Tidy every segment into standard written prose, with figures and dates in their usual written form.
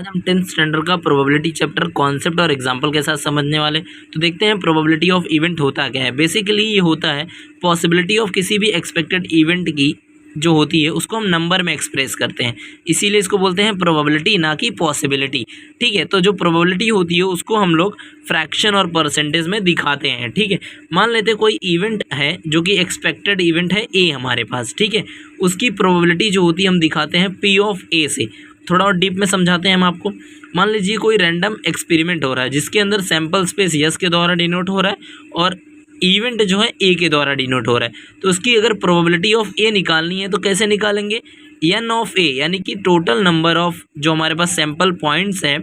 आज हम 10th standard का प्रोबेबिलिटी चैप्टर कॉन्सेप्ट और एग्जांपल के साथ समझने वाले। तो देखते हैं प्रोबेबिलिटी ऑफ इवेंट होता क्या है। बेसिकली ये होता है पॉसिबिलिटी ऑफ किसी भी एक्सपेक्टेड इवेंट की जो होती है उसको हम नंबर में एक्सप्रेस करते हैं, इसीलिए इसको बोलते हैं प्रोबेबिलिटी, ना कि पॉसिबिलिटी। ठीक है, तो जो प्रोबेबिलिटी होती है उसको हम लोग फ्रैक्शन और परसेंटेज में दिखाते हैं। ठीक है, मान लेते हैं कोई इवेंट है जो कि एक्सपेक्टेड इवेंट है ए हमारे पास। ठीक है, उसकी प्रोबेबिलिटी जो होती है हम दिखाते हैं पी ऑफ ए से। थोड़ा और डीप में समझाते हैं हम आपको। मान लीजिए कोई रैंडम एक्सपेरिमेंट हो रहा है जिसके अंदर सैंपल स्पेस यस के द्वारा डिनोट हो रहा है और इवेंट जो है ए के द्वारा डिनोट हो रहा है। तो उसकी अगर प्रोबेबिलिटी ऑफ ए निकालनी है तो कैसे निकालेंगे, एन ऑफ ए, यानी कि टोटल नंबर ऑफ जो हमारे पास सैंपल पॉइंट्स हैं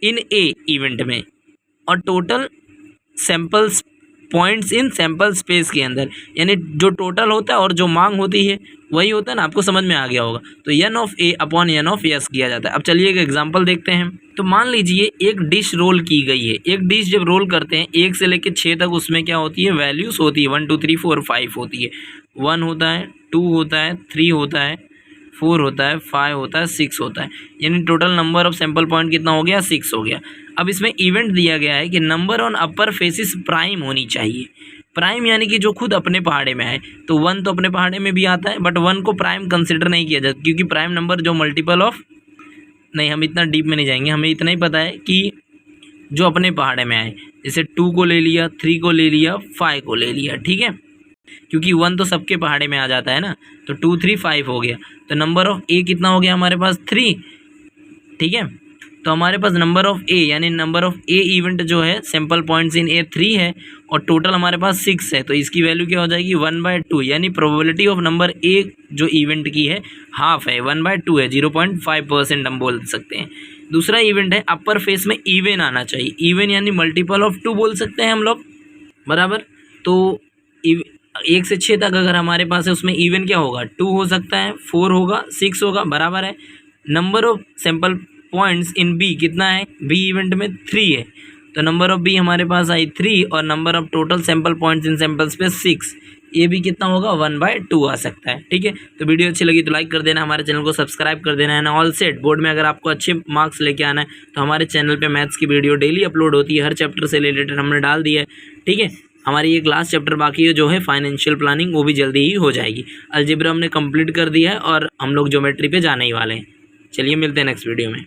इन ए इवेंट में और total samples points in sample space के अंदर, यानी जो टोटल होता है और जो मांग होती है वही होता है ना। आपको समझ में आ गया होगा। तो N of A upon N of S किया जाता है। अब चलिए एक एग्जांपल देखते हैं। तो मान लीजिए एक डिश रोल की गई है। एक डिश जब रोल करते हैं 1 से लेकर 6 तक उसमें क्या होती है, वैल्यूज़ होती है। 1 2 3 4 5 होती है। 1 होता है, 2 होता है, 3 होता है, 4 होता है, 5 होता है, 6 होता है, यानी total number of sample point कितना हो गया, 6 हो गया। अब इसमें इवेंट दिया गया है कि number on upper faces prime होनी चाहिए। प्राइम यानी कि जो खुद अपने पहाड़े में आए। तो 1 तो अपने पहाड़े में भी आता है, बट 1 को प्राइम कंसिडर नहीं किया जाता क्योंकि प्राइम नंबर जो मल्टीपल ऑफ, नहीं हम इतना डीप में नहीं जाएंगे, हमें इतना ही पता है कि जो अपने पहाड़े में आए, जैसे 2 को ले लिया, 3 को ले लिया, 5 को ले लिया। ठीक है, क्योंकि 1 तो सबके पहाड़े में आ जाता है ना। तो 2 3 5 हो गया। तो नंबर ऑफ ए कितना हो गया हमारे पास, 3। ठीक है, तो हमारे पास नंबर ऑफ ए यानी नंबर ऑफ ए इवेंट जो है सैंपल पॉइंट्स इन ए 3 है और टोटल हमारे पास 6 है। तो इसकी वैल्यू क्या हो जाएगी, 1/2, यानी प्रोबेबिलिटी ऑफ नंबर ए जो इवेंट की है हाफ है, 1/2 है, 0.5% हम बोल सकते हैं। दूसरा इवेंट है अपर फेस में इवन आना चाहिए। इवन यानी मल्टीपल ऑफ 2 बोल सकते हैं हम लोग, बराबर। तो 1 से 6 तक अगर हमारे पास है उसमें इवन क्या होगा, 2 हो सकता है, 4 होगा, 6 होगा, बराबर है। Number of sample points in B कितना है, बी इवेंट में 3 है। तो नंबर ऑफ बी हमारे पास आई 3 और number of total sample points in sample space 6। ये भी कितना होगा, 1/2 आ सकता है। ठीक है, तो वीडियो अच्छी लगी तो लाइक कर देना, हमारे चैनल को सब्सक्राइब कर देना है ना। ऑल सेट बोर्ड में अगर आपको अच्छे मार्क्स लेके आना है तो हमारे चैनल पे मैथ्स की वीडियो डेली अपलोड होती है, हर चैप्टर से रिलेटेड हमने डाल दिया है। ठीक है, हमारी एक लास्ट चैप्टर बाकी है जो है फाइनेंशियल प्लानिंग, वो भी जल्दी ही हो जाएगी। अलजेब्रा हमने कंप्लीट कर दिया है और हम लोग ज्योमेट्री पे जाने ही वाले हैं। चलिए मिलते हैं नेक्स्ट वीडियो में।